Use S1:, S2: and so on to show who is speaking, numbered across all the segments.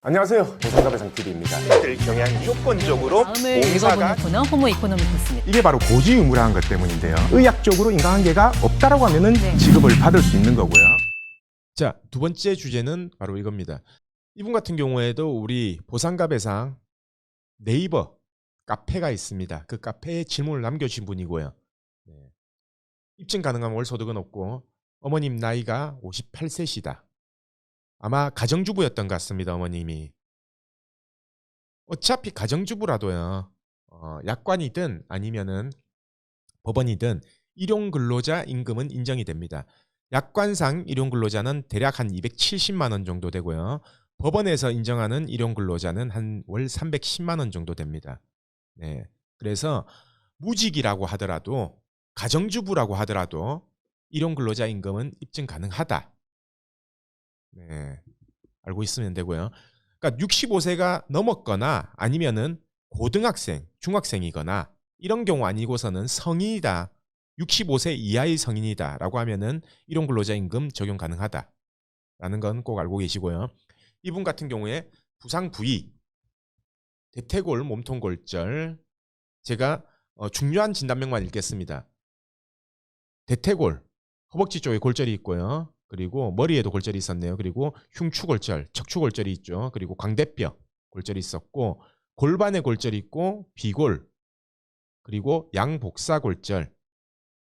S1: 안녕하세요. 보상갑의 장TV입니다.
S2: 경향이 무조건적으로
S3: 다음을
S2: 공사가
S3: 읽어보는 코너 호모 이코노미크스입니다.
S1: 이게 바로 고지의무라는 것 때문인데요. 의학적으로 인과관계가 없다라고 하면은
S3: 네.
S1: 지급을 받을 수 있는 거고요.
S4: 자, 두 번째 주제는 바로 이겁니다. 이분 같은 경우에도 우리 보상갑의상 네이버 카페가 있습니다. 그 카페에 질문을 남겨주신 분이고요. 네. 입증 가능한 월소득은 없고 어머님 나이가 58세시다. 아마 가정주부였던 것 같습니다. 어머님이. 어차피 가정주부라도요. 약관이든 아니면은 법원이든 일용근로자 임금은 인정이 됩니다. 약관상 일용근로자는 대략 한 270만 원 정도 되고요. 법원에서 인정하는 일용근로자는 한 월 310만 원 정도 됩니다. 네. 그래서 무직이라고 하더라도 가정주부라고 하더라도 일용근로자 임금은 입증 가능하다. 네. 알고 있으면 되고요. 그러니까 65세가 넘었거나 아니면은 고등학생, 중학생이거나 이런 경우 아니고서는 성인이다. 65세 이하의 성인이다라고 하면은 일용근로자 임금 적용 가능하다라는 건 꼭 알고 계시고요. 이분 같은 경우에 부상 부위, 대퇴골, 몸통 골절. 제가 중요한 진단명만 읽겠습니다. 대퇴골, 허벅지 쪽에 골절이 있고요. 그리고 머리에도 골절이 있었네요. 그리고 흉추골절, 척추골절이 있죠. 그리고 광대뼈 골절이 있었고 골반에 골절이 있고 비골, 그리고 양복사골절,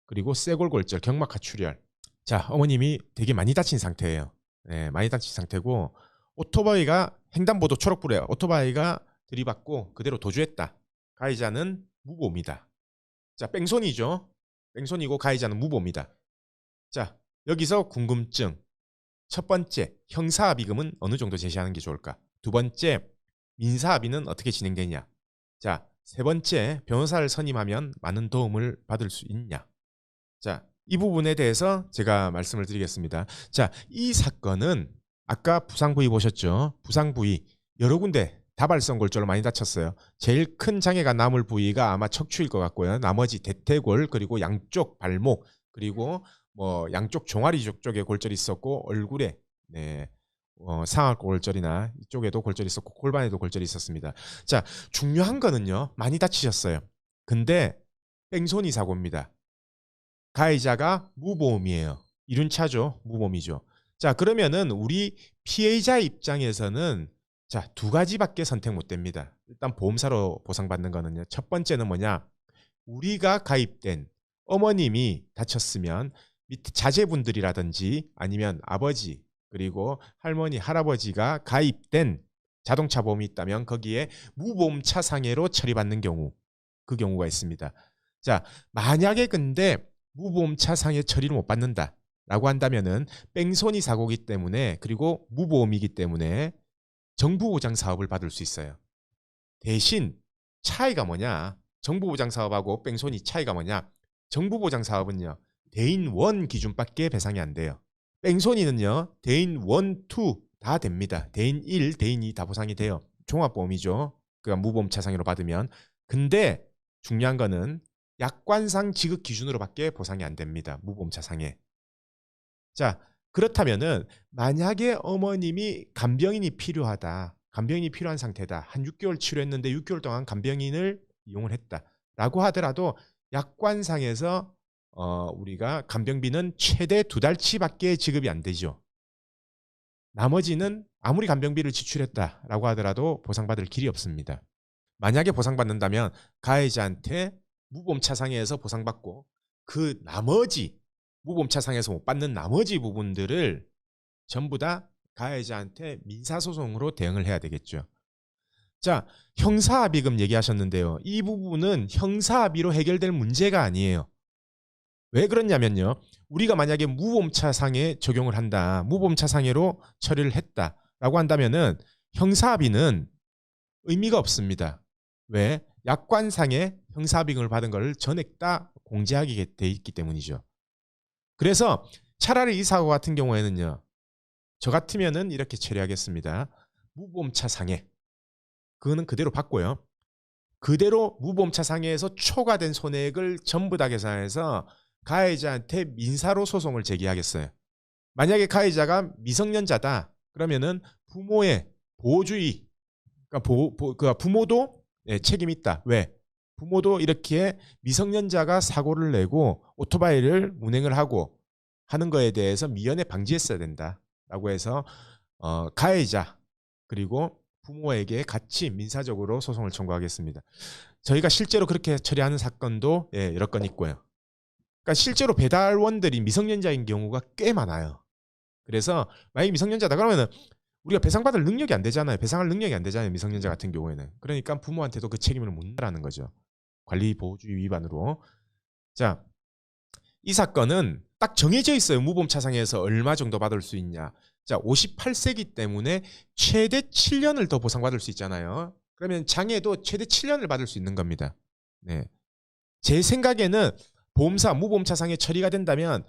S4: 그리고 쇄골골절, 경막하출혈. 자, 어머님이 되게 많이 다친 상태예요. 네, 많이 다친 상태고 오토바이가 횡단보도 초록불에 오토바이가 들이받고 그대로 도주했다. 가해자는 무보입니다. 자, 뺑소니죠. 뺑소니고 가해자는 무보입니다. 자, 여기서 궁금증. 첫 번째, 형사합의금은 어느 정도 제시하는 게 좋을까? 두 번째, 민사합의는 어떻게 진행되냐? 자, 세 번째, 변호사를 선임하면 많은 도움을 받을 수 있냐? 자, 이 부분에 대해서 제가 말씀을 드리겠습니다. 자, 이 사건은 아까 부상부위 보셨죠? 부상부위 여러 군데 다발성 골절로 많이 다쳤어요. 제일 큰 장애가 남을 부위가 아마 척추일 것 같고요. 나머지 대퇴골, 그리고 양쪽 발목, 그리고 뭐 양쪽 종아리 쪽에 골절이 있었고 얼굴에 상악골절이나 이쪽에도 골절이 있었고 골반에도 골절이 있었습니다. 자, 중요한 거는요. 많이 다치셨어요. 근데 뺑소니 사고입니다. 가해자가 무보험이에요. 이륜차죠. 무보험이죠. 자, 그러면은 우리 피해자 입장에서는 자, 두 가지밖에 선택 못 됩니다. 일단 보험사로 보상받는 거는요. 첫 번째는 뭐냐? 우리가 가입된 어머님이 다쳤으면 밑에 자제분들이라든지 아니면 아버지 그리고 할머니, 할아버지가 가입된 자동차 보험이 있다면 거기에 무보험차 상해로 처리받는 경우, 그 경우가 있습니다. 자, 만약에 근데 무보험차 상해 처리를 못 받는다라고 한다면은 뺑소니 사고이기 때문에 그리고 무보험이기 때문에 정부보장 사업을 받을 수 있어요. 대신 차이가 뭐냐? 정부보장 사업하고 뺑소니 차이가 뭐냐? 정부보장 사업은요. 대인 1 기준밖에 배상이 안 돼요. 뺑소니는요. 대인 1, 2 다 됩니다. 대인 1, 대인 2 다 보상이 돼요. 종합보험이죠. 그러니까 무보험차 상해로 받으면. 근데 중요한 거는 약관상 지급 기준으로밖에 보상이 안 됩니다. 무보험차 상해. 자, 그렇다면은 만약에 어머님이 간병인이 필요하다. 간병인이 필요한 상태다. 한 6개월 치료했는데 6개월 동안 간병인을 이용을 했다라고 하더라도 약관상에서 우리가 간병비는 최대 2달치밖에 지급이 안 되죠. 나머지는 아무리 간병비를 지출했다라고 하더라도 보상받을 길이 없습니다. 만약에 보상받는다면 가해자한테 무보험차상해에서 보상받고 그 나머지 무보험차상해에서 못 받는 나머지 부분들을 전부 다 가해자한테 민사소송으로 대응을 해야 되겠죠. 자, 형사합의금 얘기하셨는데요. 이 부분은 형사합의로 해결될 문제가 아니에요. 왜 그러냐면요. 우리가 만약에 무보험차 상해 적용을 한다. 무보험차 상해로 처리를 했다라고 한다면은 형사합의는 의미가 없습니다. 왜? 약관상에 형사합의금을 받은 걸 전액 다 공제하게 돼 있기 때문이죠. 그래서 차라리 이 사고 같은 경우에는요. 저 같으면은 이렇게 처리하겠습니다. 무보험차 상해. 그거는 그대로 받고요. 그대로 무보험차 상해에서 초과된 손해액을 전부 다 계산해서 가해자한테 민사로 소송을 제기하겠어요. 만약에 가해자가 미성년자다. 그러면은 부모의 보호주의. 그러니까 부모도 책임이 있다. 왜? 부모도 이렇게 미성년자가 사고를 내고 오토바이를 운행을 하고 하는 거에 대해서 미연에 방지했어야 된다라고 해서 가해자 그리고 부모에게 같이 민사적으로 소송을 청구하겠습니다. 저희가 실제로 그렇게 처리하는 사건도 여러 건 있고요. 그러니까 실제로 배달원들이 미성년자인 경우가 꽤 많아요. 그래서 만약에 미성년자다 그러면은 우리가 배상받을 능력이 안 되잖아요. 배상할 능력이 안 되잖아요. 미성년자 같은 경우에는. 그러니까 부모한테도 그 책임을 묻는다는 거죠. 관리보호주의 위반으로. 자, 이 사건은 딱 정해져 있어요. 무보험차상에서 얼마 정도 받을 수 있냐. 자, 58세기 때문에 최대 7년을 더 보상받을 수 있잖아요. 그러면 장애도 최대 7년을 받을 수 있는 겁니다. 네. 제 생각에는 보험사 무보험차상에 처리가 된다면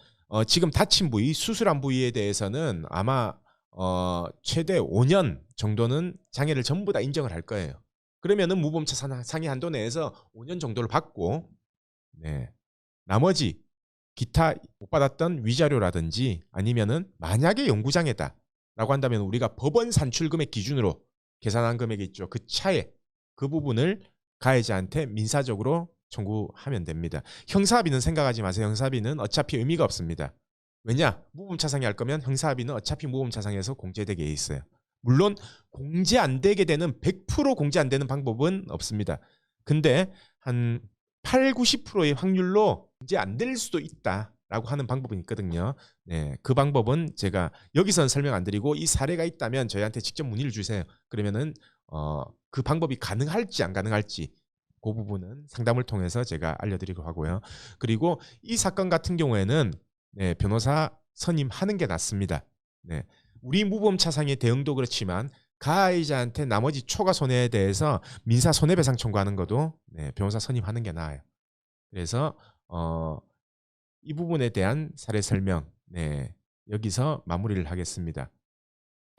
S4: 지금 다친 부위, 수술한 부위에 대해서는 아마 최대 5년 정도는 장애를 전부 다 인정을 할 거예요. 그러면은 무보험차 상위 한도 내에서 5년 정도를 받고, 네. 나머지 기타 못 받았던 위자료라든지 아니면은 만약에 영구장애다라고 한다면 우리가 법원 산출 금액 기준으로 계산한 금액이 있죠. 그 차에 그 부분을 가해자한테 민사적으로 청구하면 됩니다. 형사합의는 생각하지 마세요. 형사합의는 어차피 의미가 없습니다. 왜냐? 무보험차상이 할 거면 형사합의는 어차피 무보험차상에서 공제되게 돼 있어요. 물론 공제 안 되게 되는 100% 공제 안 되는 방법은 없습니다. 근데 한 8, 90%의 확률로 공제 안 될 수도 있다라고 하는 방법은 있거든요. 네, 그 방법은 제가 여기서는 설명 안 드리고 이 사례가 있다면 저희한테 직접 문의를 주세요. 그러면은 그 방법이 가능할지 안 가능할지 그 부분은 상담을 통해서 제가 알려드리고 하고요. 그리고 이 사건 같은 경우에는 변호사 선임하는 게 낫습니다. 네. 우리 무보험차상의 대응도 그렇지만 가해자한테 나머지 초과 손해에 대해서 민사 손해배상 청구하는 것도 변호사 선임하는 게 나아요. 그래서 이 부분에 대한 사례 설명 여기서 마무리를 하겠습니다.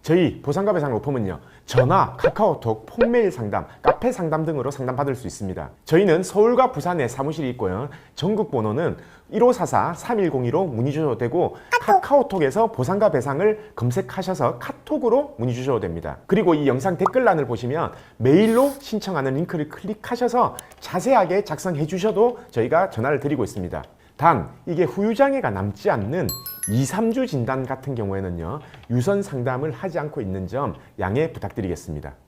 S1: 저희 보상과 배상 로펌은요, 전화, 카카오톡, 폰메일 상담, 카페 상담 등으로 상담받을 수 있습니다. 저희는 서울과 부산에 사무실이 있고요. 전국 번호는 1544-3102로 문의 주셔도 되고 카카오톡에서 보상과 배상을 검색하셔서 카톡으로 문의 주셔도 됩니다. 그리고 이 영상 댓글란을 보시면 메일로 신청하는 링크를 클릭하셔서 자세하게 작성해 주셔도 저희가 전화를 드리고 있습니다. 단 이게 후유장애가 남지 않는 2, 3주 진단 같은 경우에는요, 유선 상담을 하지 않고 있는 점 양해 부탁드리겠습니다.